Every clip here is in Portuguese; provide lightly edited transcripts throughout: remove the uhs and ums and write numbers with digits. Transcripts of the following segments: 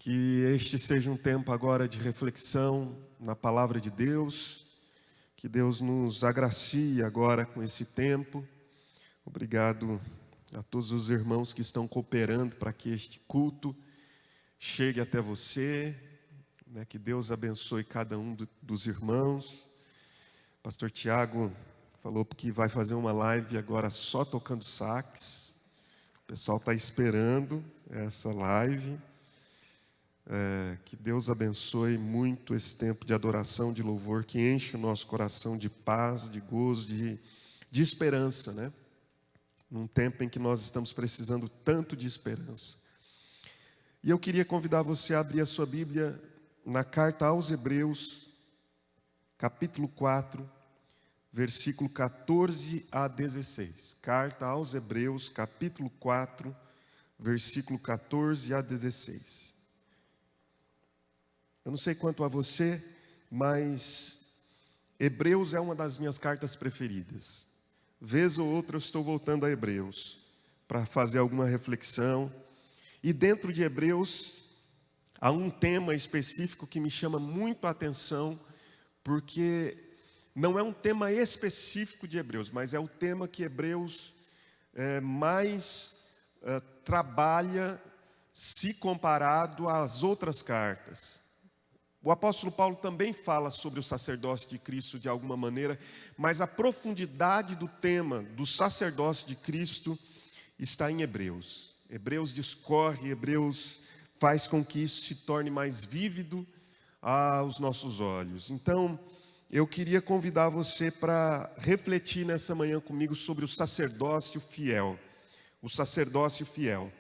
Que este seja um tempo agora de reflexão na palavra de Deus, que Deus nos agracie agora com esse tempo. Obrigado a todos os irmãos que estão cooperando para que este culto chegue até você, que Deus abençoe cada um dos irmãos. Pastor Tiago falou que vai fazer uma live agora só tocando sax. O pessoal está esperando essa live. Que Deus abençoe muito esse tempo de adoração, de louvor, que enche o nosso coração de paz, de gozo, de esperança, né? Num tempo em que nós estamos precisando tanto de esperança. E eu queria convidar você a abrir a sua Bíblia na carta aos Hebreus, capítulo 4, versículo 14 a 16. Carta aos Hebreus, capítulo 4, versículo 14 a 16. Eu não sei quanto a você, mas Hebreus é uma das minhas cartas preferidas. Vez ou outra eu estou voltando a Hebreus para fazer alguma reflexão. E dentro de Hebreus há um tema específico que me chama muito a atenção, porque não é um tema específico de Hebreus, mas é o tema que Hebreus mais trabalha se comparado às outras cartas. O apóstolo Paulo também fala sobre o sacerdócio de Cristo de alguma maneira, mas a profundidade do tema do sacerdócio de Cristo está em Hebreus. Hebreus discorre, Hebreus faz com que isso se torne mais vívido aos nossos olhos. Então, eu queria convidar você para refletir nessa manhã comigo sobre o sacerdócio fiel. O sacerdócio fiel.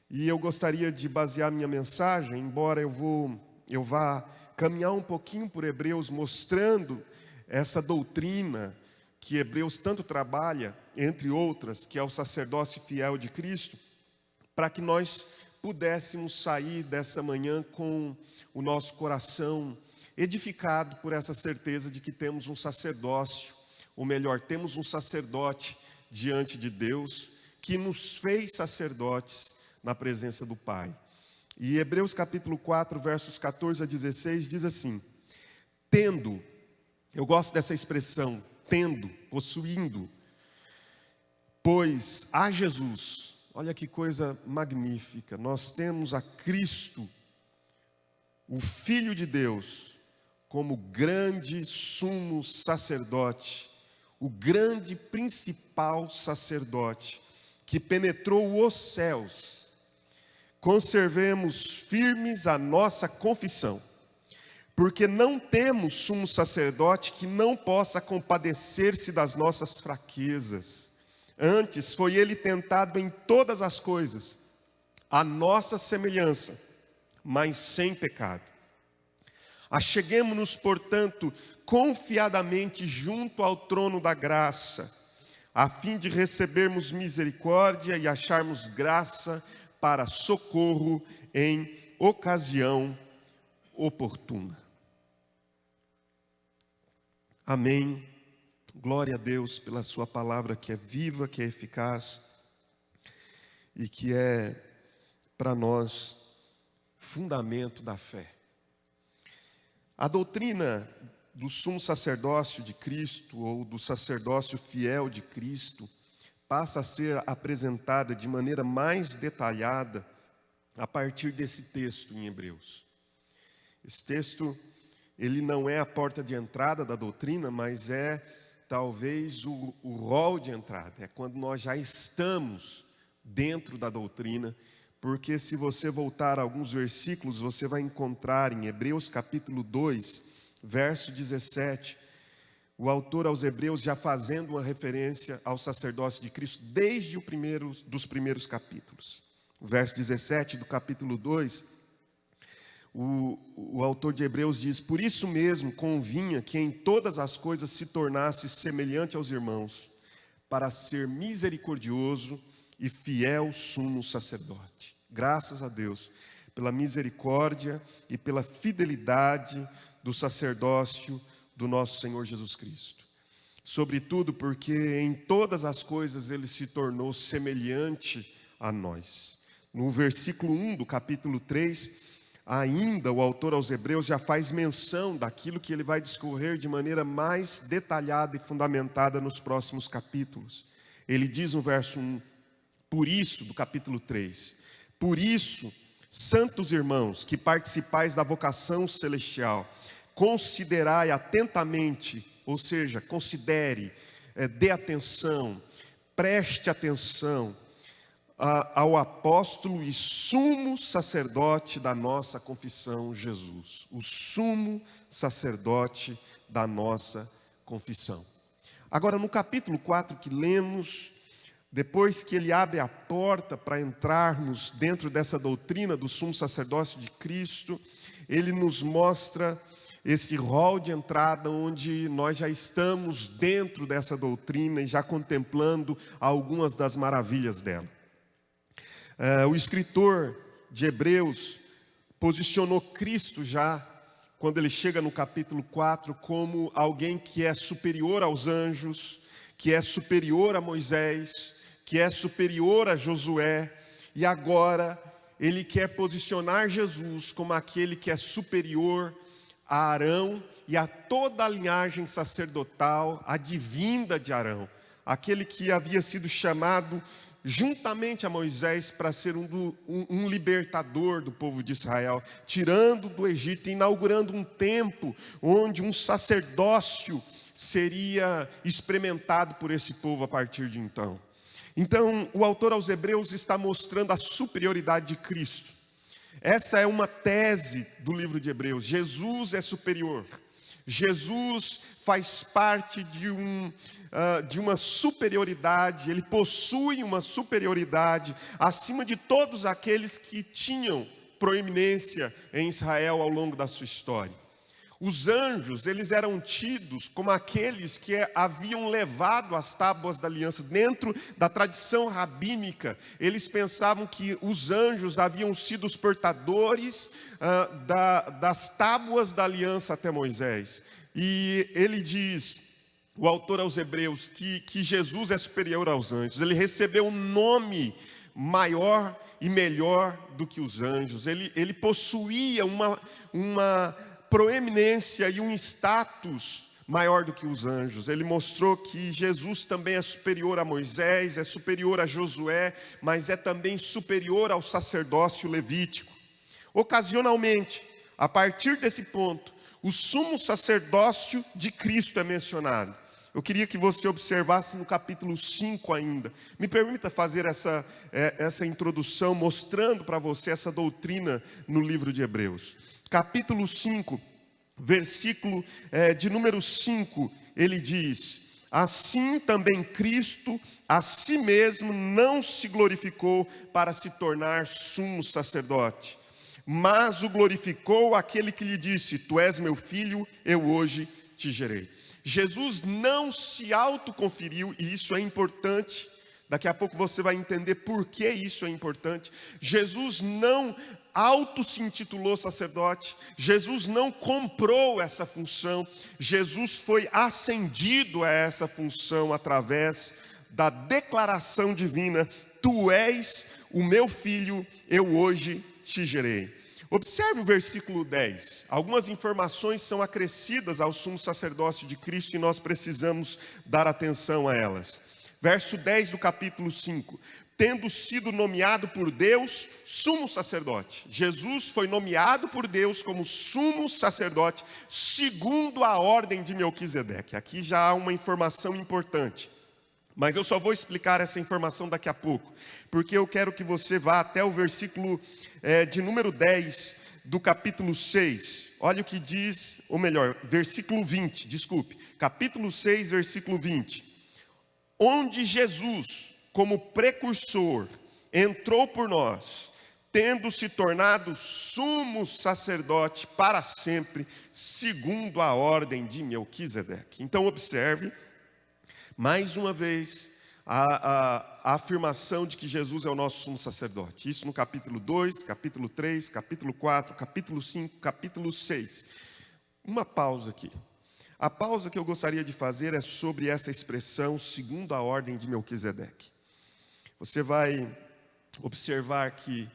E eu gostaria de basear minha mensagem, embora eu vá caminhar um pouquinho por Hebreus, mostrando essa doutrina que Hebreus tanto trabalha, entre outras, que é o sacerdócio fiel de Cristo, para que nós pudéssemos sair dessa manhã com o nosso coração edificado por essa certeza de que temos um sacerdócio, ou melhor, temos um sacerdote diante de Deus, que nos fez sacerdotes na presença do Pai. E Hebreus capítulo 4, versos 14 a 16, diz assim: tendo, eu gosto dessa expressão, tendo, possuindo, pois a Jesus, olha que coisa magnífica, nós temos a Cristo, o Filho de Deus, como grande sumo sacerdote, o grande principal sacerdote, que penetrou os céus. Conservemos firmes a nossa confissão, porque não temos sumo sacerdote que não possa compadecer-se das nossas fraquezas. Antes foi ele tentado em todas as coisas, a nossa semelhança, mas sem pecado. Acheguemo-nos, portanto, confiadamente junto ao trono da graça, a fim de recebermos misericórdia e acharmos graça para socorro em ocasião oportuna. Amém. Glória a Deus pela sua palavra que é viva, que é eficaz e que é para nós fundamento da fé. A doutrina do sumo sacerdócio de Cristo, ou do sacerdócio fiel de Cristo, passa a ser apresentada de maneira mais detalhada a partir desse texto em Hebreus. Esse texto, ele não é a porta de entrada da doutrina, mas é talvez o rol de entrada. É quando nós já estamos dentro da doutrina, porque se você voltar a alguns versículos, você vai encontrar em Hebreus capítulo 2, verso 17, o autor aos Hebreus já fazendo uma referência ao sacerdócio de Cristo desde dos primeiros capítulos. O verso 17 do capítulo 2, o autor de Hebreus diz: por isso mesmo convinha que em todas as coisas se tornasse semelhante aos irmãos, para ser misericordioso e fiel sumo sacerdote. Graças a Deus pela misericórdia e pela fidelidade do sacerdócio do nosso Senhor Jesus Cristo. Sobretudo porque em todas as coisas ele se tornou semelhante a nós. No versículo 1 do capítulo 3, ainda o autor aos Hebreus já faz menção daquilo que ele vai discorrer de maneira mais detalhada e fundamentada nos próximos capítulos. Ele diz no verso 1, por isso, do capítulo 3, por isso, santos irmãos, que participais da vocação celestial, considerai atentamente, ou seja, considere, dê atenção, preste atenção ao apóstolo e sumo sacerdote da nossa confissão, Jesus. O sumo sacerdote da nossa confissão. Agora, no capítulo 4 que lemos, depois que ele abre a porta para entrarmos dentro dessa doutrina do sumo sacerdócio de Cristo, ele nos mostra esse rol de entrada onde nós já estamos dentro dessa doutrina e já contemplando algumas das maravilhas dela. O escritor de Hebreus posicionou Cristo já, quando ele chega no capítulo 4, como alguém que é superior aos anjos, que é superior a Moisés, que é superior a Josué, e agora ele quer posicionar Jesus como aquele que é superior a Arão e a toda a linhagem sacerdotal, advinda de Arão, aquele que havia sido chamado juntamente a Moisés para ser um libertador do povo de Israel, tirando do Egito, inaugurando um tempo onde um sacerdócio seria experimentado por esse povo a partir de então. Então, o autor aos Hebreus está mostrando a superioridade de Cristo. Essa é uma tese do livro de Hebreus. Jesus é superior. Jesus faz parte de uma superioridade, ele possui uma superioridade acima de todos aqueles que tinham proeminência em Israel ao longo da sua história. Os anjos, eles eram tidos como aqueles que haviam levado as tábuas da aliança. Dentro da tradição rabínica, eles pensavam que os anjos haviam sido os portadores das tábuas da aliança até Moisés. E ele diz, o autor aos Hebreus, que Jesus é superior aos anjos. Ele recebeu um nome maior e melhor do que os anjos. Ele possuía uma proeminência e um status maior do que os anjos. Ele mostrou que Jesus também é superior a Moisés, é superior a Josué, mas é também superior ao sacerdócio levítico. Ocasionalmente, a partir desse ponto, o sumo sacerdócio de Cristo é mencionado. Eu queria que você observasse no capítulo 5 ainda. Me permita fazer essa introdução, mostrando para você essa doutrina no livro de Hebreus. Capítulo 5, versículo de número 5, ele diz: assim também Cristo a si mesmo não se glorificou para se tornar sumo sacerdote, mas o glorificou aquele que lhe disse: tu és meu filho, eu hoje te gerei. Jesus não se autoconferiu, e isso é importante. Daqui a pouco você vai entender por que isso é importante. Jesus não se intitulou sacerdote. Jesus não comprou essa função. Jesus foi ascendido a essa função através da declaração divina: tu és o meu filho, eu hoje te gerei. Observe o versículo 10. Algumas informações são acrescidas ao sumo sacerdócio de Cristo e nós precisamos dar atenção a elas. Verso 10 do capítulo 5. Tendo sido nomeado por Deus sumo sacerdote. Jesus foi nomeado por Deus como sumo sacerdote segundo a ordem de Melquisedeque. Aqui já há uma informação importante, mas eu só vou explicar essa informação daqui a pouco, porque eu quero que você vá até o versículo de número 10 do capítulo 6. Olha o que diz, ou melhor, versículo 20, desculpe. Capítulo 6, versículo 20. Onde Jesus, como precursor, entrou por nós, tendo se tornado sumo sacerdote para sempre, segundo a ordem de Melquisedeque. Então observe, mais uma vez, a afirmação de que Jesus é o nosso sumo sacerdote. Isso no capítulo 2, capítulo 3, capítulo 4, capítulo 5, capítulo 6. Uma pausa aqui. A pausa que eu gostaria de fazer é sobre essa expressão, segundo a ordem de Melquisedeque. Você vai observar que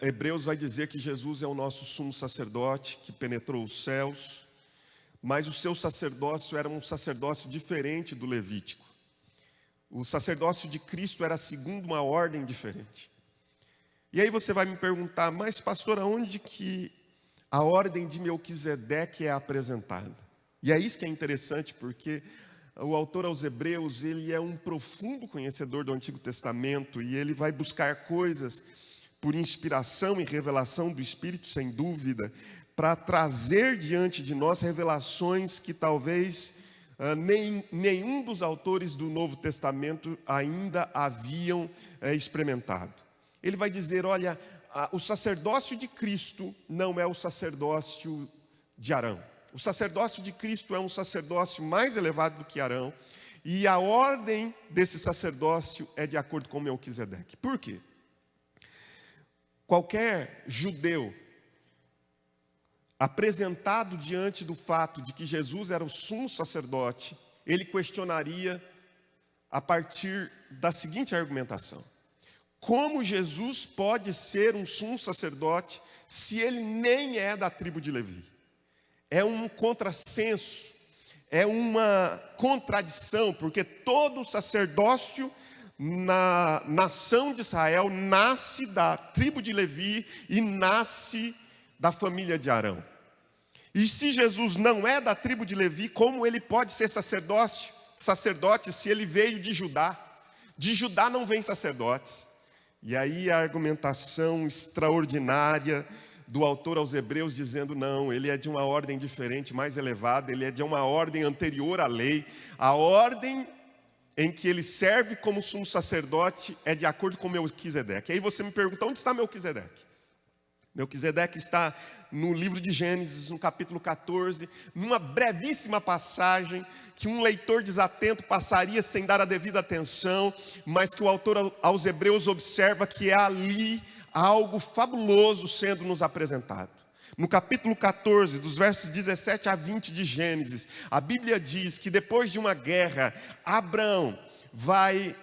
Hebreus vai dizer que Jesus é o nosso sumo sacerdote que penetrou os céus, mas o seu sacerdócio era um sacerdócio diferente do levítico. O sacerdócio de Cristo era segundo uma ordem diferente. E aí você vai me perguntar, mas pastor, aonde que a ordem de Melquisedeque é apresentada? E é isso que é interessante, porque o autor aos Hebreus, ele é um profundo conhecedor do Antigo Testamento, e ele vai buscar coisas por inspiração e revelação do Espírito, sem dúvida, para trazer diante de nós revelações que talvez nenhum dos autores do Novo Testamento ainda haviam experimentado. Ele vai dizer, olha, o sacerdócio de Cristo não é o sacerdócio de Arão. O sacerdócio de Cristo é um sacerdócio mais elevado do que Arão, e a ordem desse sacerdócio é de acordo com Melquisedeque. Por quê? Qualquer judeu apresentado diante do fato de que Jesus era o sumo sacerdote, ele questionaria a partir da seguinte argumentação: como Jesus pode ser um sumo sacerdote se ele nem é da tribo de Levi? É um contrassenso, é uma contradição, porque todo sacerdócio na nação de Israel nasce da tribo de Levi e nasce da família de Arão. E se Jesus não é da tribo de Levi, como ele pode ser sacerdote se ele veio de Judá? De Judá não vem sacerdotes. E aí a argumentação extraordinária do autor aos Hebreus dizendo, não, ele é de uma ordem diferente, mais elevada, ele é de uma ordem anterior à lei. A ordem em que ele serve como sumo sacerdote é de acordo com Melquisedeque. Aí você me pergunta, onde está Melquisedeque? Melquisedeque está no livro de Gênesis, no capítulo 14, numa brevíssima passagem que um leitor desatento passaria sem dar a devida atenção, mas que o autor aos Hebreus observa que é ali algo fabuloso sendo nos apresentado. No capítulo 14, dos versos 17 a 20 de Gênesis, a Bíblia diz que depois de uma guerra, Abraão vai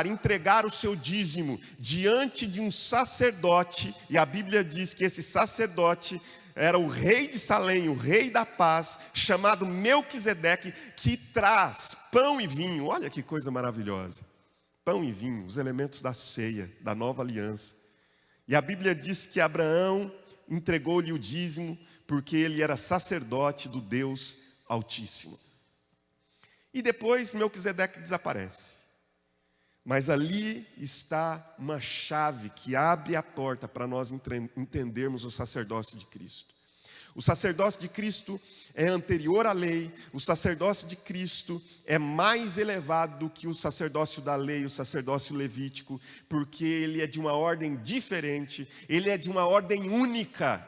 entregar o seu dízimo diante de um sacerdote, e a Bíblia diz que esse sacerdote era o rei de Salém, o rei da paz, chamado Melquisedeque, que traz pão e vinho. Olha que coisa maravilhosa, pão e vinho, os elementos da ceia, da nova aliança. E a Bíblia diz que Abraão entregou-lhe o dízimo, porque ele era sacerdote do Deus Altíssimo. E depois Melquisedeque desaparece. Mas ali está uma chave que abre a porta para nós entendermos o sacerdócio de Cristo. O sacerdócio de Cristo é anterior à lei, o sacerdócio de Cristo é mais elevado do que o sacerdócio da lei, o sacerdócio levítico, porque ele é de uma ordem diferente, ele é de uma ordem única,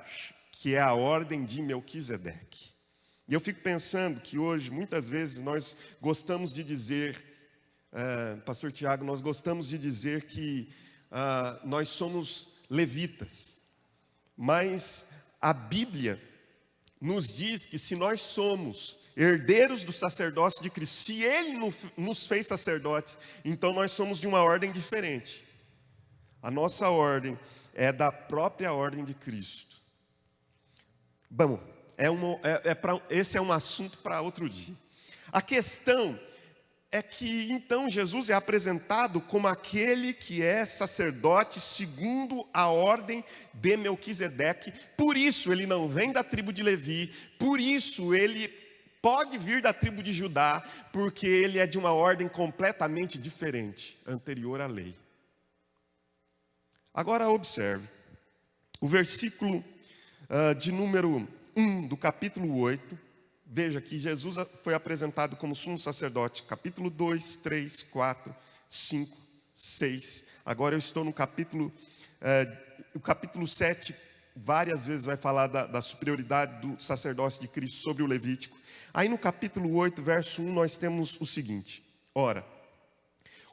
que é a ordem de Melquisedeque. E eu fico pensando que hoje, muitas vezes, nós gostamos de dizer, pastor Tiago, nós gostamos de dizer que nós somos levitas, mas a Bíblia nos diz que se nós somos herdeiros do sacerdócio de Cristo, se Ele nos fez sacerdotes, então nós somos de uma ordem diferente. A nossa ordem é da própria ordem de Cristo. Bom, esse é um assunto para outro dia. A questão é que então Jesus é apresentado como aquele que é sacerdote segundo a ordem de Melquisedeque. Por isso ele não vem da tribo de Levi, por isso ele pode vir da tribo de Judá, porque ele é de uma ordem completamente diferente, anterior à lei. Agora observe, o versículo de número 1 do capítulo 8, veja que Jesus foi apresentado como sumo sacerdote, capítulo 2, 3, 4, 5, 6. Agora eu estou no capítulo 7, várias vezes vai falar da superioridade do sacerdócio de Cristo sobre o Levítico. Aí no capítulo 8, verso 1, nós temos o seguinte: ora,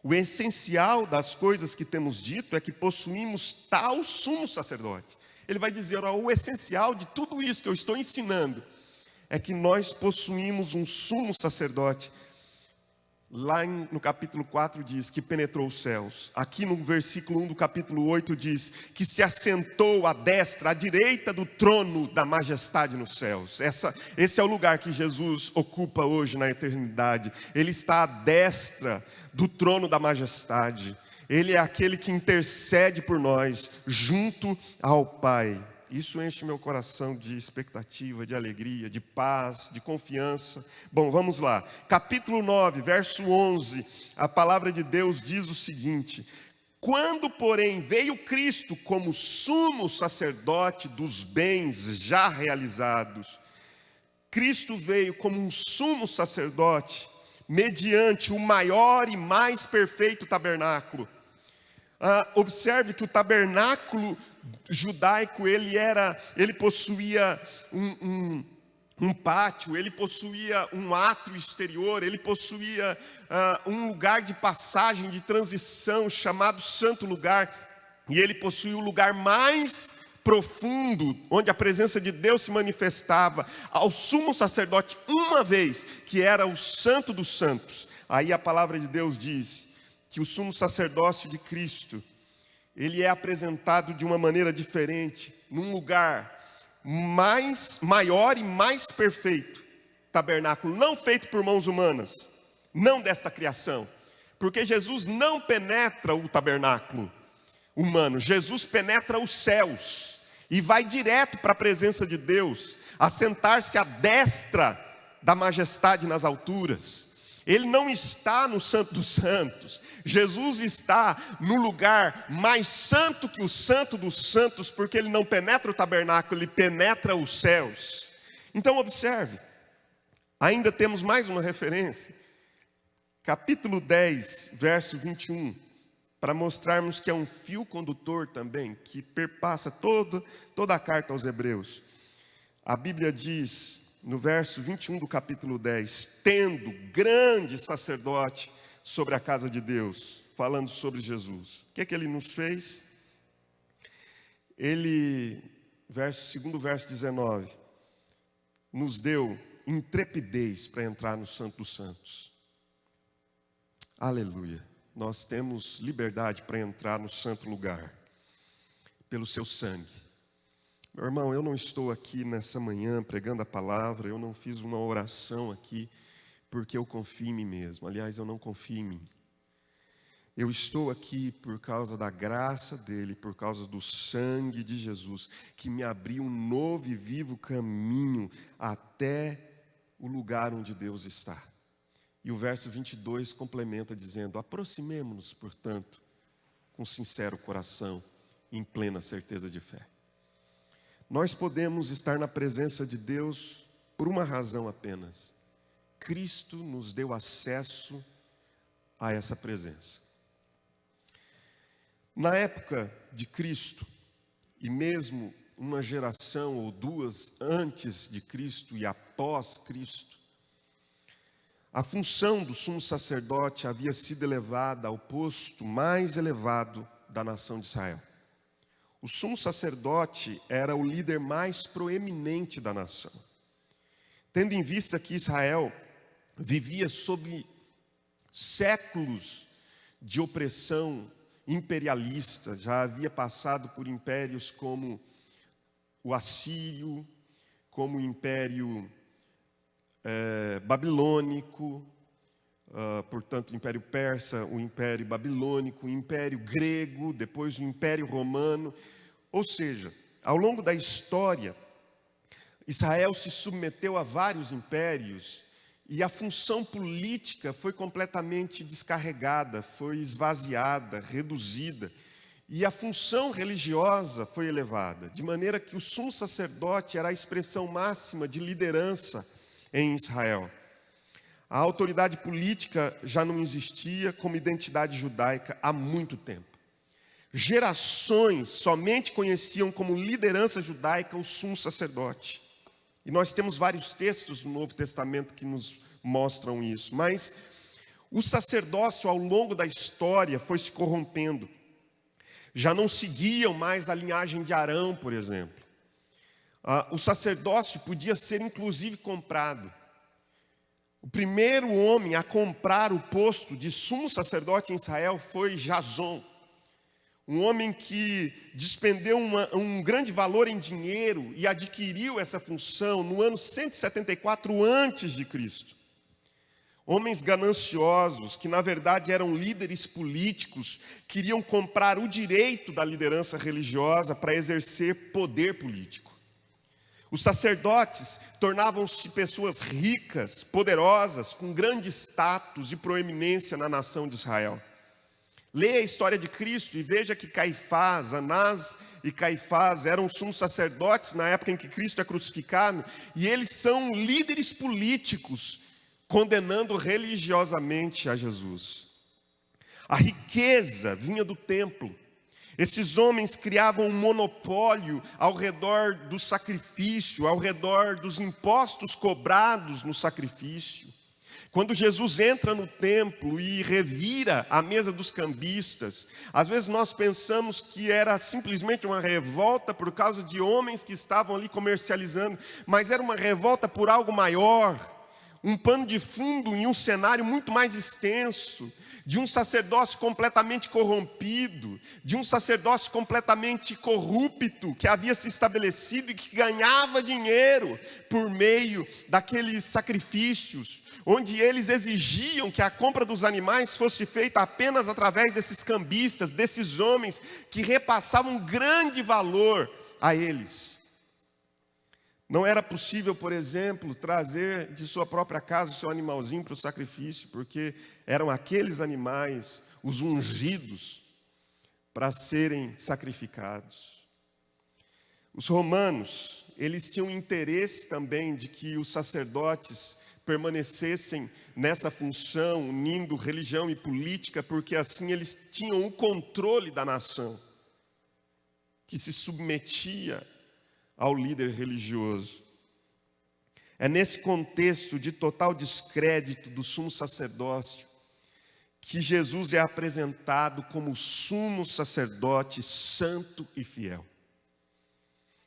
o essencial das coisas que temos dito é que possuímos tal sumo sacerdote. Ele vai dizer, o essencial de tudo isso que eu estou ensinando é que nós possuímos um sumo sacerdote. Lá no capítulo 4 diz que penetrou os céus. Aqui no versículo 1 do capítulo 8 diz que se assentou à destra, à direita do trono da majestade nos céus. Esse é o lugar que Jesus ocupa hoje na eternidade. Ele está à destra do trono da majestade. Ele é aquele que intercede por nós, junto ao Pai. Isso enche meu coração de expectativa, de alegria, de paz, de confiança. Bom, vamos lá. Capítulo 9, verso 11. A palavra de Deus diz o seguinte: quando, porém, veio Cristo como sumo sacerdote dos bens já realizados, Cristo veio como um sumo sacerdote, mediante o maior e mais perfeito tabernáculo. Observe que o tabernáculo judaico, ele possuía um pátio, ele possuía um átrio exterior, ele possuía um lugar de passagem, de transição, chamado Santo Lugar, e ele possuía o lugar mais profundo, onde a presença de Deus se manifestava ao sumo sacerdote uma vez, que era o Santo dos Santos. Aí a palavra de Deus diz que o sumo sacerdócio de Cristo, ele é apresentado de uma maneira diferente, num lugar maior e mais perfeito, tabernáculo não feito por mãos humanas, não desta criação, porque Jesus não penetra o tabernáculo humano, Jesus penetra os céus, e vai direto para a presença de Deus, assentar-se à destra da majestade nas alturas. Ele não está no Santo dos Santos. Jesus está no lugar mais santo que o Santo dos Santos, porque ele não penetra o tabernáculo, ele penetra os céus. Então observe, ainda temos mais uma referência. Capítulo 10, verso 21, para mostrarmos que é um fio condutor também, que perpassa toda a carta aos Hebreus. A Bíblia diz, no verso 21 do capítulo 10, tendo grande sacerdote sobre a casa de Deus, falando sobre Jesus. O que é que ele nos fez? Ele, segundo o verso 19, nos deu intrepidez para entrar no Santo dos Santos. Aleluia. Nós temos liberdade para entrar no santo lugar, pelo seu sangue. Meu irmão, eu não estou aqui nessa manhã pregando a palavra, eu não fiz uma oração aqui porque eu confio em mim mesmo. Aliás, eu não confio em mim. Eu estou aqui por causa da graça dele, por causa do sangue de Jesus, que me abriu um novo e vivo caminho até o lugar onde Deus está. E o verso 22 complementa dizendo: aproximemo-nos, portanto, com sincero coração, em plena certeza de fé. Nós podemos estar na presença de Deus por uma razão apenas: Cristo nos deu acesso a essa presença. Na época de Cristo, e mesmo uma geração ou duas antes de Cristo e após Cristo, a função do sumo sacerdote havia sido elevada ao posto mais elevado da nação de Israel. O sumo sacerdote era o líder mais proeminente da nação. Tendo em vista que Israel vivia sob séculos de opressão imperialista, já havia passado por impérios como o assírio, como o império babilônico, portanto o império persa, o império babilônico, o império grego, depois o império romano. Ou seja, ao longo da história, Israel se submeteu a vários impérios e a função política foi completamente descarregada, foi esvaziada, reduzida. E a função religiosa foi elevada, de maneira que o sumo sacerdote era a expressão máxima de liderança em Israel. A autoridade política já não existia como identidade judaica há muito tempo. Gerações somente conheciam como liderança judaica o sumo sacerdote. E nós temos vários textos no Novo Testamento que nos mostram isso. Mas o sacerdócio ao longo da história foi se corrompendo. Já não seguiam mais a linhagem de Arão, por exemplo. O sacerdócio podia ser inclusive comprado. O primeiro homem a comprar o posto de sumo sacerdote em Israel foi Jason. Um homem que despendeu um grande valor em dinheiro e adquiriu essa função no ano 174 a.C. Homens gananciosos, que na verdade eram líderes políticos, queriam comprar o direito da liderança religiosa para exercer poder político. Os sacerdotes tornavam-se pessoas ricas, poderosas, com grande status e proeminência na nação de Israel. Leia a história de Cristo e veja que Caifás, Anás e Caifás eram sumos sacerdotes na época em que Cristo é crucificado, e eles são líderes políticos, condenando religiosamente a Jesus. A riqueza vinha do templo. Esses homens criavam um monopólio ao redor do sacrifício, ao redor dos impostos cobrados no sacrifício. Quando Jesus entra no templo e revira a mesa dos cambistas, às vezes nós pensamos que era simplesmente uma revolta por causa de homens que estavam ali comercializando, mas era uma revolta por algo maior, um pano de fundo em um cenário muito mais extenso, de um sacerdócio completamente corrompido, de um sacerdócio completamente corrupto, que havia se estabelecido e que ganhava dinheiro por meio daqueles sacrifícios, onde eles exigiam que a compra dos animais fosse feita apenas através desses cambistas, desses homens que repassavam grande valor a eles. Não era possível, por exemplo, trazer de sua própria casa o seu animalzinho para o sacrifício, porque eram aqueles animais, os ungidos, para serem sacrificados. Os romanos, eles tinham interesse também de que os sacerdotes permanecessem nessa função, unindo religião e política, porque assim eles tinham o controle da nação, que se submetia ao líder religioso. É nesse contexto de total descrédito do sumo sacerdócio que Jesus é apresentado como sumo sacerdote santo e fiel,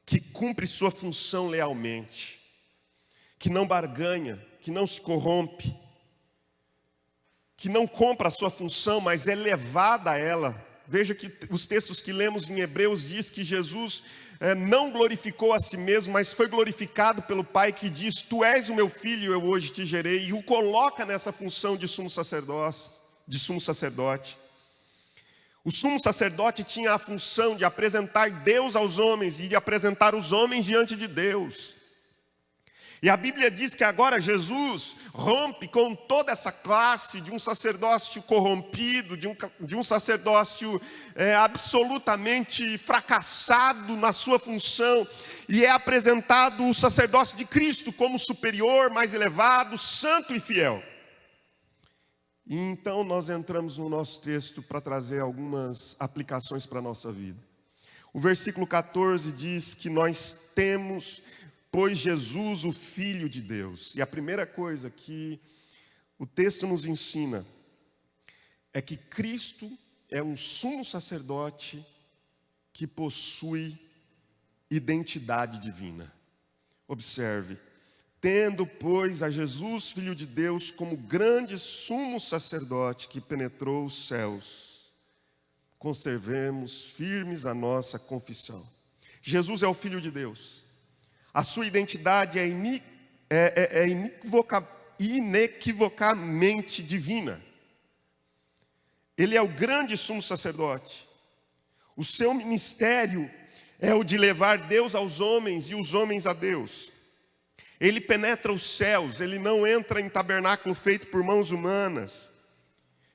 que cumpre sua função lealmente, que não barganha, que não se corrompe, que não compra a sua função, mas é levada a ela. Veja que os textos que lemos em Hebreus diz que Jesus não glorificou a si mesmo, mas foi glorificado pelo Pai, que diz: tu és o meu filho, eu hoje te gerei, e o coloca nessa função de sumo sacerdote. O sumo sacerdote tinha a função de apresentar Deus aos homens e de apresentar os homens diante de Deus. E a Bíblia diz que agora Jesus rompe com toda essa classe de um sacerdócio corrompido, de um sacerdócio absolutamente fracassado na sua função, e é apresentado o sacerdócio de Cristo como superior, mais elevado, santo e fiel. E então nós entramos no nosso texto para trazer algumas aplicações para a nossa vida. O versículo 14 diz que nós temos, pois, Jesus, o Filho de Deus. E a primeira coisa que o texto nos ensina é que Cristo é um sumo sacerdote que possui identidade divina. Observe: tendo, pois, a Jesus, Filho de Deus, como grande sumo sacerdote que penetrou os céus, conservemos firmes a nossa confissão. Jesus é o Filho de Deus. A sua identidade é inequivocamente divina. Ele é o grande sumo sacerdote. O seu ministério é o de levar Deus aos homens e os homens a Deus. Ele penetra os céus, ele não entra em tabernáculo feito por mãos humanas.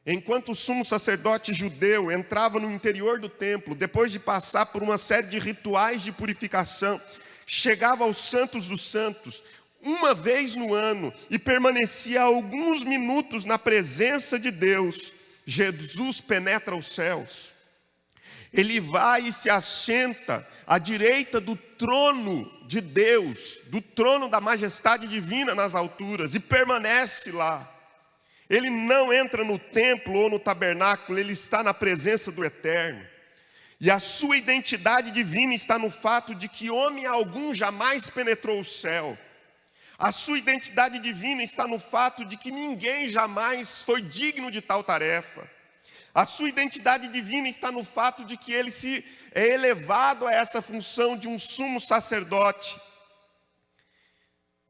Enquanto o sumo sacerdote judeu entrava no interior do templo, depois de passar por uma série de rituais de purificação, chegava aos santos dos santos uma vez no ano e permanecia alguns minutos na presença de Deus. Jesus penetra os céus. Ele vai e se assenta à direita do trono de Deus, do trono da majestade divina nas alturas, e permanece lá. Ele não entra no templo ou no tabernáculo, ele está na presença do Eterno. E a sua identidade divina está no fato de que homem algum jamais penetrou o céu. A sua identidade divina está no fato de que ninguém jamais foi digno de tal tarefa. A sua identidade divina está no fato de que ele é elevado a essa função de um sumo sacerdote.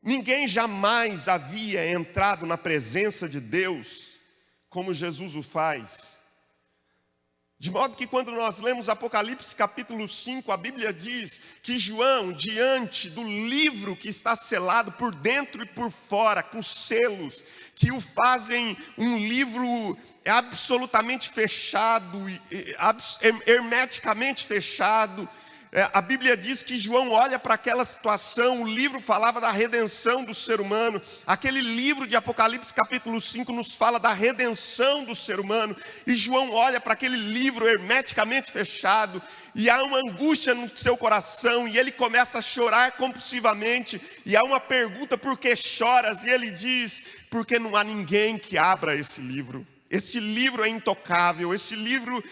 Ninguém jamais havia entrado na presença de Deus como Jesus o faz. De modo que quando nós lemos Apocalipse capítulo 5, a Bíblia diz que João, diante do livro que está selado por dentro e por fora, com selos, que o fazem um livro absolutamente fechado, hermeticamente fechado, a Bíblia diz que João olha para aquela situação, o livro falava da redenção do ser humano, aquele livro de Apocalipse capítulo 5 nos fala da redenção do ser humano, e João olha para aquele livro hermeticamente fechado, e há uma angústia no seu coração, e ele começa a chorar compulsivamente, e há uma pergunta: por que choras? E ele diz: porque não há ninguém que abra esse livro é intocável, esse livro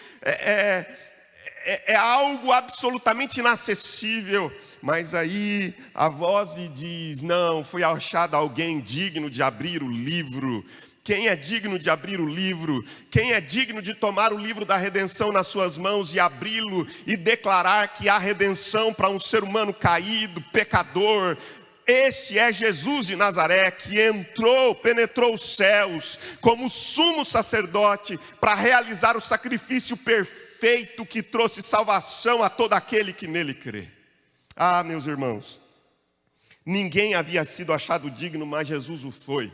é algo absolutamente inacessível. Mas aí a voz lhe diz: não, foi achado alguém digno de abrir o livro. Quem é digno de abrir o livro? Quem é digno de tomar o livro da redenção nas suas mãos e abri-lo e declarar que há redenção para um ser humano caído, pecador? Este é Jesus de Nazaré, que penetrou os céus como sumo sacerdote para realizar o sacrifício perfeito que trouxe salvação a todo aquele que nele crê. Ah, meus irmãos, ninguém havia sido achado digno, mas Jesus o foi,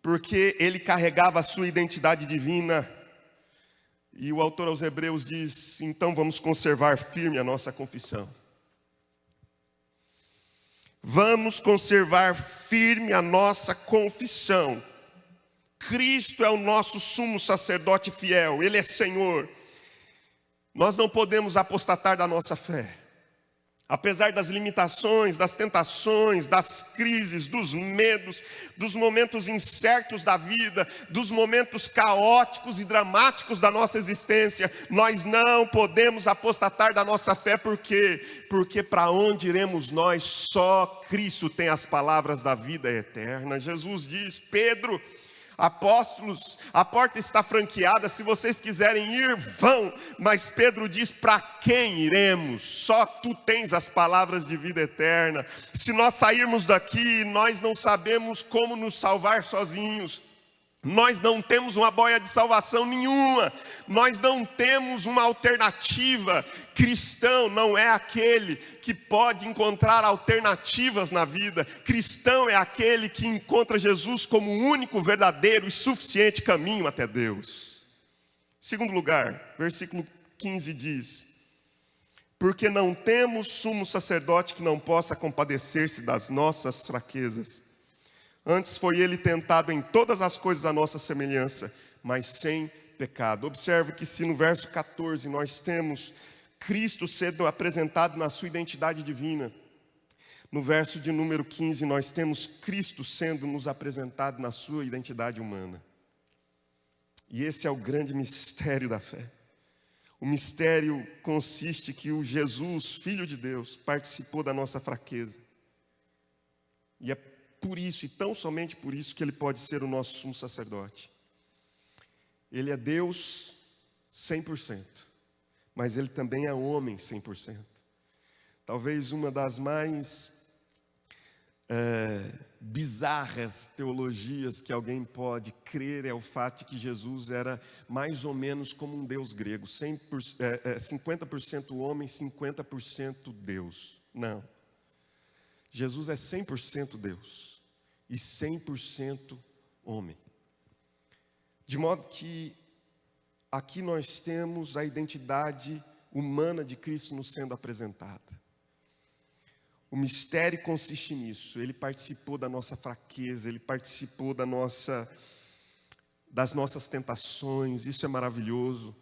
porque ele carregava a sua identidade divina. E o autor aos Hebreus diz: então vamos conservar firme a nossa confissão. Vamos conservar firme a nossa confissão. Cristo é o nosso sumo sacerdote fiel, Ele é Senhor. Nós não podemos apostatar da nossa fé. Apesar das limitações, das tentações, das crises, dos medos, dos momentos incertos da vida, dos momentos caóticos e dramáticos da nossa existência, nós não podemos apostatar da nossa fé. Por quê? Porque para onde iremos nós? Só Cristo tem as palavras da vida eterna. Jesus diz: Pedro, apóstolos, a porta está franqueada, se vocês quiserem ir, vão. Mas Pedro diz: para quem iremos? Só tu tens as palavras de vida eterna. Se nós sairmos daqui, nós não sabemos como nos salvar sozinhos. Nós não temos uma boia de salvação nenhuma, nós não temos uma alternativa. Cristão não é aquele que pode encontrar alternativas na vida. Cristão é aquele que encontra Jesus como o único, verdadeiro e suficiente caminho até Deus. Segundo lugar, versículo 15 diz: porque não temos sumo sacerdote que não possa compadecer-se das nossas fraquezas. Antes foi ele tentado em todas as coisas à nossa semelhança, mas sem pecado. Observe que se no verso 14 nós temos Cristo sendo apresentado na sua identidade divina, no verso de número 15 nós temos Cristo sendo nos apresentado na sua identidade humana. E esse é o grande mistério da fé. O mistério consiste que o Jesus, Filho de Deus, participou da nossa fraqueza. E é por isso, e tão somente por isso, que Ele pode ser o nosso sumo sacerdote. Ele é Deus 100%, mas Ele também é homem 100%. Talvez uma das mais bizarras teologias que alguém pode crer é o fato de que Jesus era mais ou menos como um Deus grego, 50% homem, 50% Deus. Não. Jesus é 100% Deus e 100% homem. De modo que aqui nós temos a identidade humana de Cristo nos sendo apresentada. O mistério consiste nisso. Ele participou da nossa fraqueza, Ele participou das nossas tentações. Isso é maravilhoso.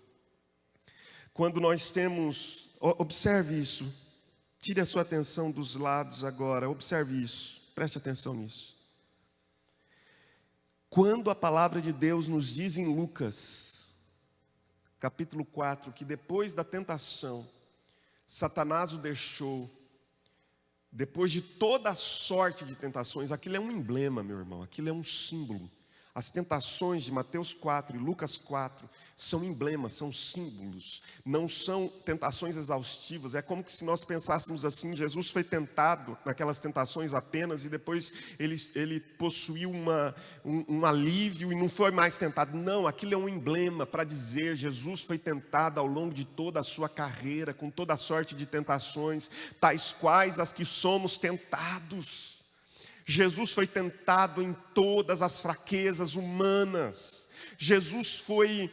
Quando nós temos, observe isso, tire a sua atenção dos lados agora, observe isso, preste atenção nisso. Quando a palavra de Deus nos diz em Lucas, capítulo 4, que depois da tentação, Satanás o deixou, depois de toda a sorte de tentações, aquilo é um emblema, meu irmão, aquilo é um símbolo. As tentações de Mateus 4 e Lucas 4 são emblemas, são símbolos, não são tentações exaustivas. É como se nós pensássemos assim: Jesus foi tentado naquelas tentações apenas e depois ele possuiu um alívio e não foi mais tentado. Não, aquilo é um emblema para dizer: Jesus foi tentado ao longo de toda a sua carreira, com toda a sorte de tentações, tais quais as que somos tentados. Jesus foi tentado em todas as fraquezas humanas. Jesus foi,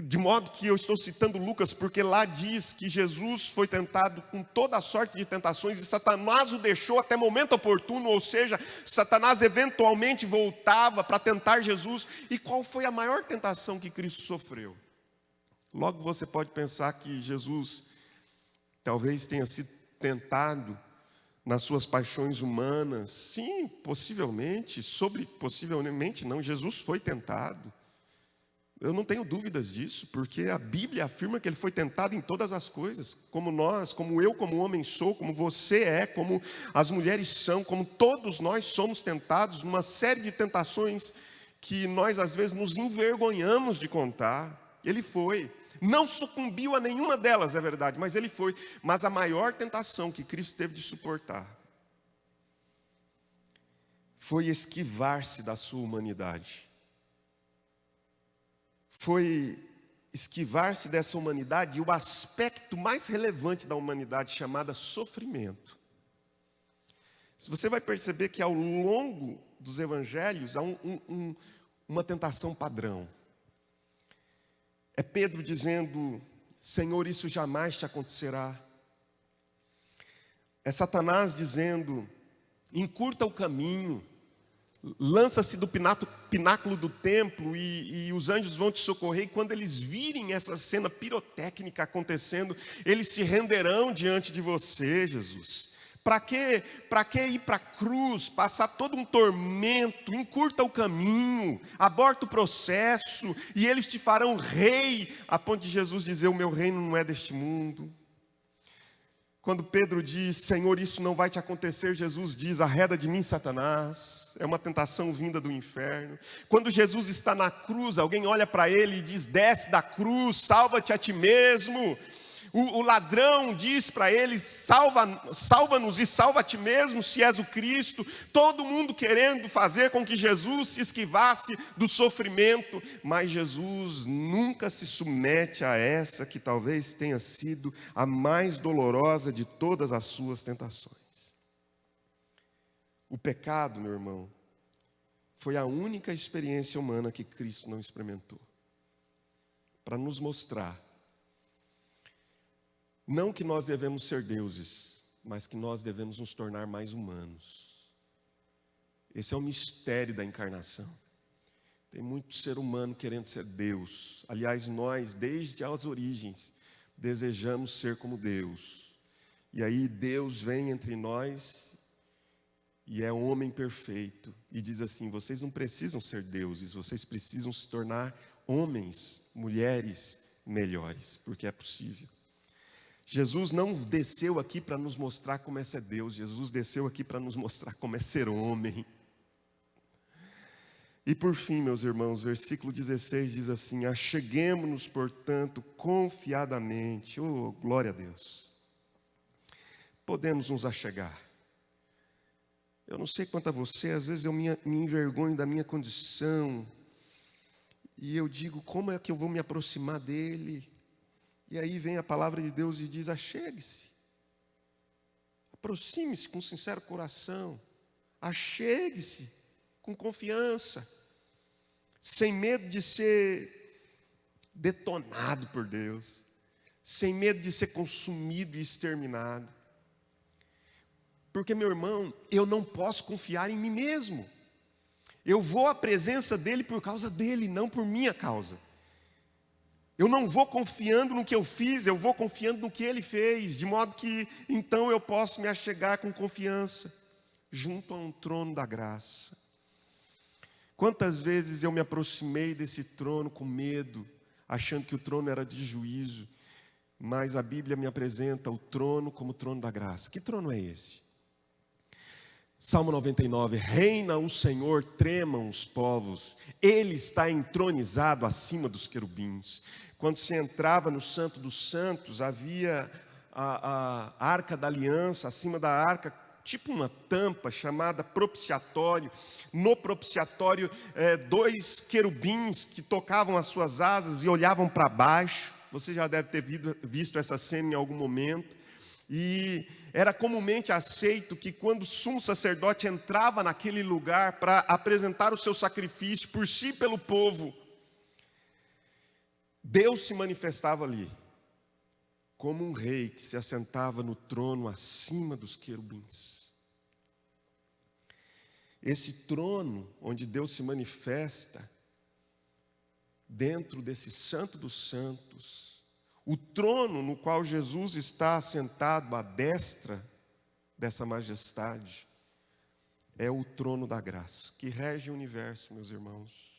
de modo que eu estou citando Lucas, porque lá diz que Jesus foi tentado com toda a sorte de tentações e Satanás o deixou até momento oportuno, ou seja, Satanás eventualmente voltava para tentar Jesus. E qual foi a maior tentação que Cristo sofreu? Logo você pode pensar que Jesus talvez tenha sido tentado nas suas paixões humanas. Sim, possivelmente, possivelmente não, Jesus foi tentado. Eu não tenho dúvidas disso, porque a Bíblia afirma que ele foi tentado em todas as coisas, como nós, como eu, como homem sou, como você é, como as mulheres são, como todos nós somos tentados numa série de tentações que nós às vezes nos envergonhamos de contar. Ele foi. Não sucumbiu a nenhuma delas, é verdade, mas ele foi. Mas a maior tentação que Cristo teve de suportar foi esquivar-se da sua humanidade. Foi esquivar-se dessa humanidade e o aspecto mais relevante da humanidade, chamada sofrimento. Você vai perceber que ao longo dos evangelhos há uma tentação padrão. É Pedro dizendo: Senhor, isso jamais te acontecerá. É Satanás dizendo: encurta o caminho, lança-se do pináculo do templo e os anjos vão te socorrer. E quando eles virem essa cena pirotécnica acontecendo, eles se renderão diante de você, Jesus. Para que ir para a cruz, passar todo um tormento? Encurta o caminho, aborta o processo, e eles te farão rei, a ponto de Jesus dizer: o meu reino não é deste mundo. Quando Pedro diz: Senhor, isso não vai te acontecer, Jesus diz: arreda de mim, Satanás. É uma tentação vinda do inferno. Quando Jesus está na cruz, alguém olha para ele e diz: desce da cruz, salva-te a ti mesmo. O ladrão diz para ele: salva-nos e salva a ti mesmo, se és o Cristo. Todo mundo querendo fazer com que Jesus se esquivasse do sofrimento, mas Jesus nunca se submete a essa que talvez tenha sido a mais dolorosa de todas as suas tentações. O pecado, meu irmão, foi a única experiência humana que Cristo não experimentou, para nos mostrar não que nós devemos ser deuses, mas que nós devemos nos tornar mais humanos. Esse é o mistério da encarnação. Tem muito ser humano querendo ser Deus. Aliás, nós, desde as origens, desejamos ser como Deus. E aí Deus vem entre nós e é um homem perfeito. E diz assim: vocês não precisam ser deuses, vocês precisam se tornar homens, mulheres melhores, porque é possível. Jesus não desceu aqui para nos mostrar como é ser Deus. Jesus desceu aqui para nos mostrar como é ser homem. E por fim, meus irmãos, versículo 16 diz assim: acheguemo-nos, portanto, confiadamente. Oh, glória a Deus. Podemos nos achegar. Eu não sei quanto a você, às vezes eu me envergonho da minha condição. E eu digo: como é que eu vou me aproximar dele? E aí vem a palavra de Deus e diz: achegue-se, aproxime-se com sincero coração, achegue-se com confiança, sem medo de ser detonado por Deus, sem medo de ser consumido e exterminado. Porque, meu irmão, eu não posso confiar em mim mesmo. Eu vou à presença dele por causa dele, não por minha causa. Eu não vou confiando no que eu fiz, eu vou confiando no que ele fez, de modo que então eu posso me achegar com confiança junto a um trono da graça. Quantas vezes eu me aproximei desse trono com medo, achando que o trono era de juízo. mas a Bíblia me apresenta o trono como o trono da graça. Que trono é esse? Salmo 99, reina o Senhor, tremam os povos, Ele está entronizado acima dos querubins. Quando se entrava no Santo dos Santos, havia a Arca da Aliança, acima da arca, tipo uma tampa chamada propiciatório. No propiciatório, 2 querubins que tocavam as suas asas e olhavam para baixo. Você já deve ter visto essa cena em algum momento. E era comumente aceito que quando o sumo sacerdote entrava naquele lugar para apresentar o seu sacrifício por si e pelo povo, Deus se manifestava ali, como um rei que se assentava no trono acima dos querubins. Esse trono onde Deus se manifesta, dentro desse Santo dos Santos, o trono no qual Jesus está assentado à destra dessa majestade, é o trono da graça, que rege o universo, meus irmãos.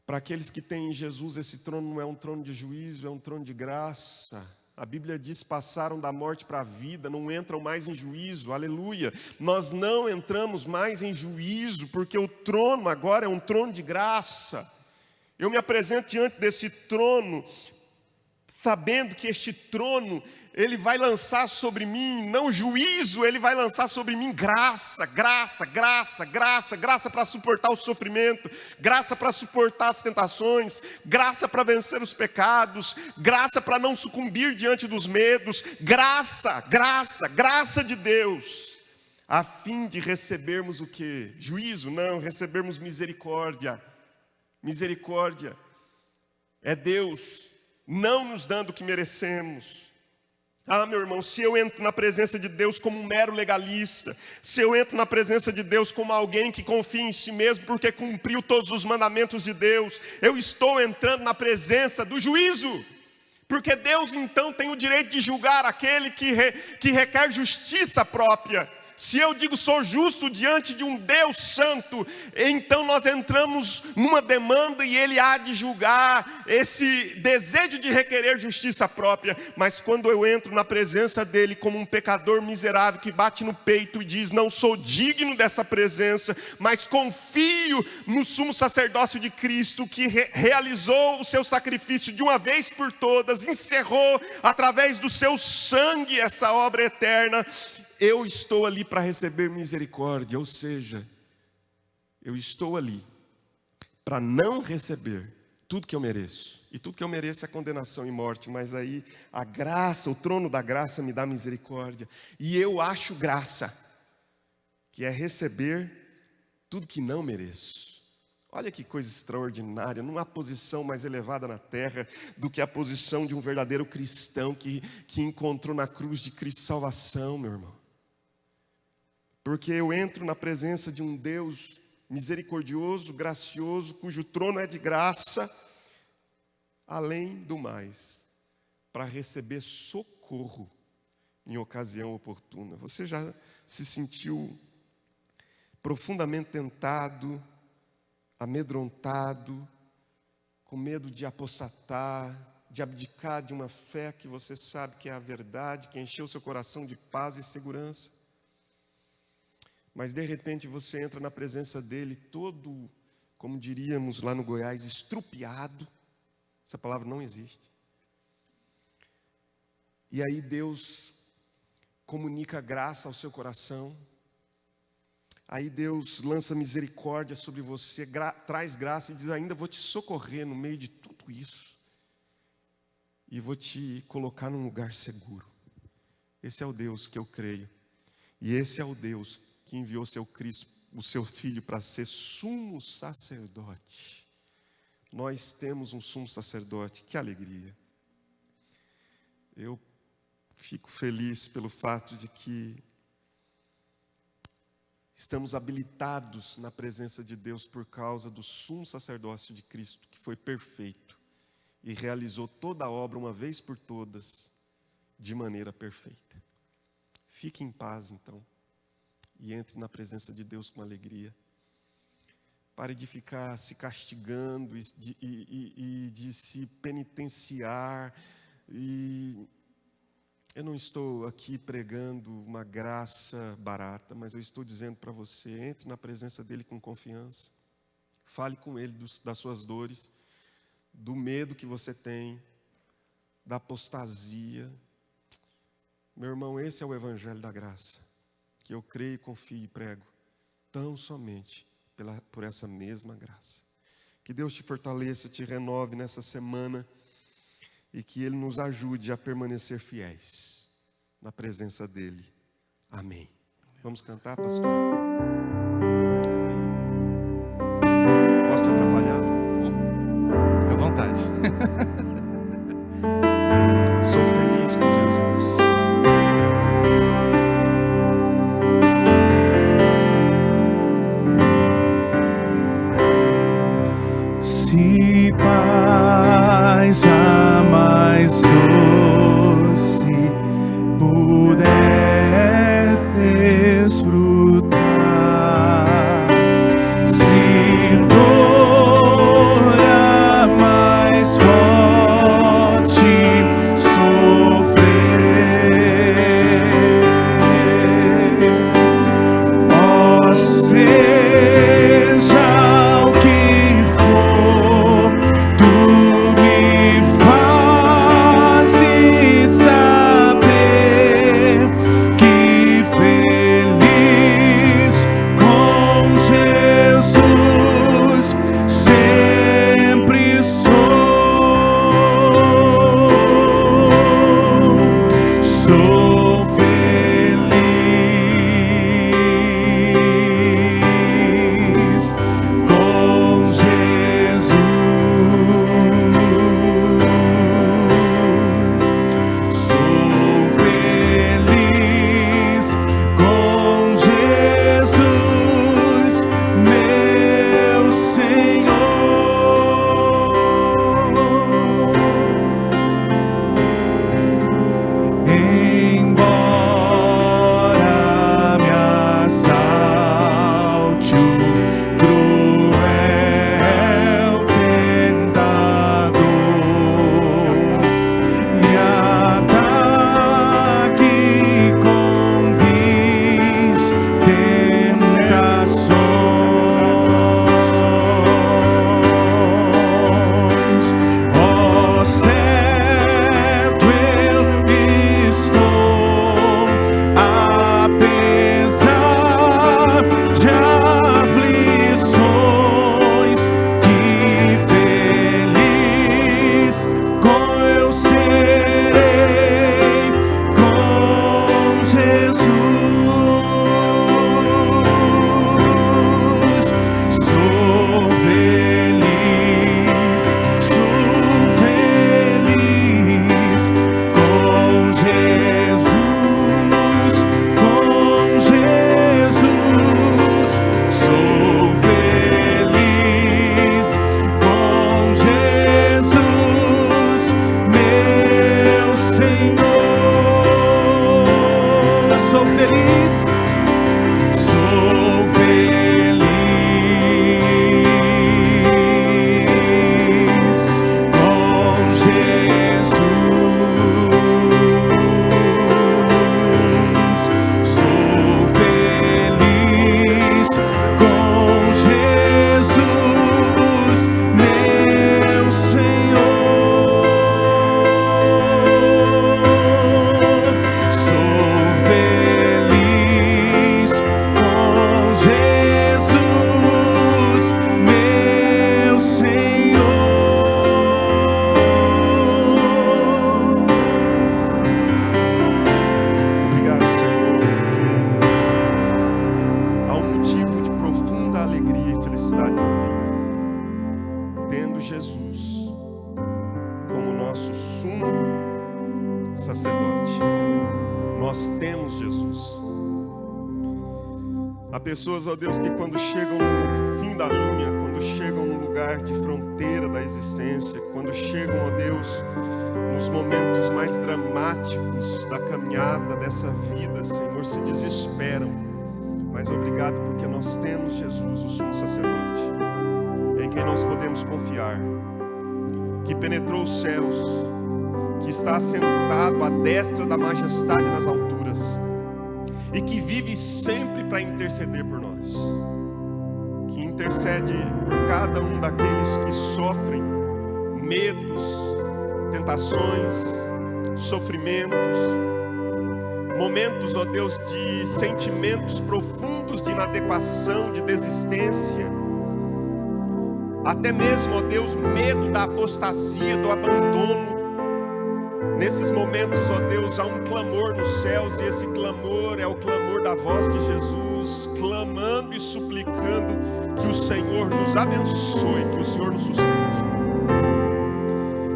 Para aqueles que têm em Jesus, esse trono não é um trono de juízo, é um trono de graça. A Bíblia diz, passaram da morte para a vida, não entram mais em juízo, aleluia. Nós não entramos mais em juízo, porque o trono agora é um trono de graça. Eu me apresento diante desse trono, sabendo que este trono, ele vai lançar sobre mim, não juízo, ele vai lançar sobre mim graça, graça, graça, graça, graça para suportar o sofrimento, graça para suportar as tentações, graça para vencer os pecados, graça para não sucumbir diante dos medos, graça, graça, graça de Deus, a fim de recebermos o quê? Juízo? Não, recebermos misericórdia. Misericórdia é Deus não nos dando o que merecemos. Ah, meu irmão, se eu entro na presença de Deus como um mero legalista, se eu entro na presença de Deus como alguém que confia em si mesmo porque cumpriu todos os mandamentos de Deus, eu estou entrando na presença do juízo, porque Deus então tem o direito de julgar aquele que requer justiça própria. Se eu digo sou justo diante de um Deus santo, então nós entramos numa demanda e Ele há de julgar esse desejo de requerer justiça própria. Mas quando eu entro na presença dEle como um pecador miserável que bate no peito e diz, não sou digno dessa presença, mas confio no sumo sacerdócio de Cristo que realizou o seu sacrifício de uma vez por todas, encerrou através do seu sangue essa obra eterna, eu estou ali para receber misericórdia, ou seja, eu estou ali para não receber tudo que eu mereço. E tudo que eu mereço é condenação e morte, mas aí a graça, o trono da graça me dá misericórdia. E eu acho graça, que é receber tudo que não mereço. Olha que coisa extraordinária, não há posição mais elevada na terra do que a posição de um verdadeiro cristão que encontrou na cruz de Cristo salvação, meu irmão. Porque eu entro na presença de um Deus misericordioso, gracioso, cujo trono é de graça, além do mais, para receber socorro em ocasião oportuna. Você já se sentiu profundamente tentado, amedrontado, com medo de apostatar, de abdicar de uma fé que você sabe que é a verdade, que encheu seu coração de paz e segurança? Mas de repente você entra na presença dele todo, como diríamos lá no Goiás, estrupiado. Essa palavra não existe. E aí Deus comunica graça ao seu coração. Aí Deus lança misericórdia sobre você, traz graça e diz, ainda vou te socorrer no meio de tudo isso. E vou te colocar num lugar seguro. Esse é o Deus que eu creio. E esse é o Deus que enviou seu Cristo, o seu Filho, para ser sumo sacerdote. Nós temos um sumo sacerdote, que alegria. Eu fico feliz pelo fato de que estamos habilitados na presença de Deus por causa do sumo sacerdócio de Cristo, que foi perfeito e realizou toda a obra uma vez por todas, de maneira perfeita. Fique em paz, então. E entre na presença de Deus com alegria. Pare de ficar se castigando e de se penitenciar E eu não estou aqui pregando uma graça barata, mas eu estou dizendo para você, entre na presença dele com confiança. Fale com ele das suas dores, do medo que você tem, da apostasia. Meu irmão, esse é o evangelho da graça, que eu creio, confio e prego, tão somente por essa mesma graça. Que Deus te fortaleça, te renove nessa semana, e que Ele nos ajude a permanecer fiéis na presença dEle. Amém. Vamos cantar, pastor? Amém. Posso te atrapalhar? Fica à vontade. Sou feliz com Jesus. Se paz a mais doce puder desfrutar, se dor a mais forte sofrer, ó, seja o que for, tu me fazes saber que feliz com Jesus sempre sou feliz com Jesus. Sou feliz com Jesus, meu Senhor. Embora me assalte o cruel tentador e ataque com vis tentações, ó, certo eu estou, apesar de aflições, que feliz com eu serei com Jesus. Sou feliz com Jesus, com Jesus. Sou feliz com Jesus, meu Senhor. Sou feliz com Jesus. Sou feliz com Jesus, meu Senhor. Sou feliz com Jesus, meu Senhor. Obrigado, Senhor, porque há um motivo de profunda alegria e felicidade na vida, tendo Jesus como nosso sumo sacerdote. Nós temos Jesus. Há pessoas, ó Deus, que quando chegam no fim da linha, quando chegam no lugar de fronteira da existência, quando chegam, ó Deus, nos momentos mais dramáticos da caminhada dessa vida, Senhor, se desesperam. Mas obrigado porque nós temos Jesus, o sumo sacerdote, em quem nós podemos confiar, que penetrou os céus, que está assentado à destra da majestade nas alturas e que vive sempre para interceder por nós, que intercede por cada um daqueles que sofrem medos, tentações, sofrimentos, momentos, ó Deus, de sentimentos profundos de inadequação, de desistência, até mesmo, ó Deus, medo da apostasia, do abandono. Nesses momentos, ó Deus, há um clamor nos céus, e esse clamor é o clamor da voz de Jesus, clamando e suplicando que o Senhor nos abençoe, que o Senhor nos sustente.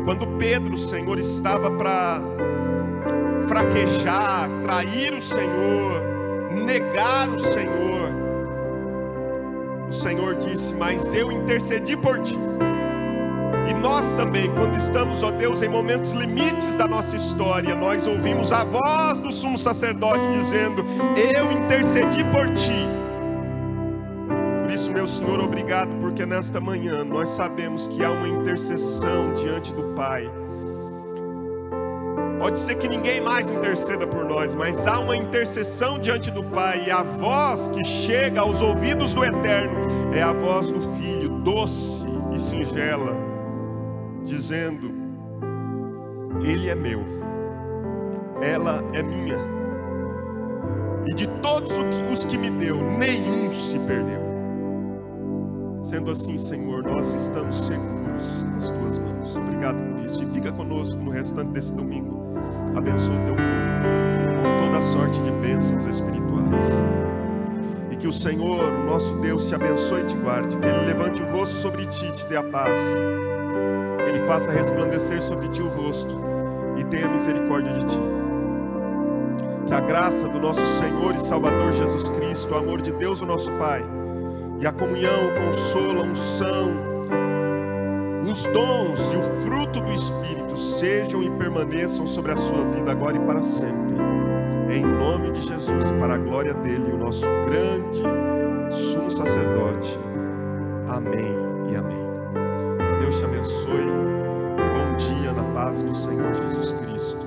Quando Pedro, Senhor, estava para fraquejar, trair o Senhor, negar o Senhor disse: mas eu intercedi por ti. E nós também, quando estamos, ó Deus, em momentos limites da nossa história, nós ouvimos a voz do sumo sacerdote dizendo: eu intercedi por ti. Por isso, meu Senhor, obrigado, porque nesta manhã nós sabemos que há uma intercessão diante do Pai. Pode ser que ninguém mais interceda por nós, mas há uma intercessão diante do Pai, e a voz que chega aos ouvidos do Eterno é a voz do Filho, doce e singela, dizendo: Ele é meu, ela é minha, e de todos os que me deu, nenhum se perdeu. Sendo assim, Senhor, nós estamos seguros nas Tuas mãos. Obrigado por isso, e fica conosco no restante desse domingo. Abençoa o Teu povo com toda sorte de bênçãos espirituais. E que o Senhor, o nosso Deus, te abençoe e te guarde. Que Ele levante o rosto sobre ti e te dê a paz. Que Ele faça resplandecer sobre ti o rosto e tenha misericórdia de ti. Que a graça do nosso Senhor e Salvador Jesus Cristo, o amor de Deus, o nosso Pai, e a comunhão, o consolo, a unção, os dons e o fruto do Espírito sejam e permaneçam sobre a sua vida agora e para sempre. Em nome de Jesus e para a glória dele, o nosso grande sumo sacerdote. Amém e amém. Que Deus te abençoe. Um bom dia na paz do Senhor Jesus Cristo.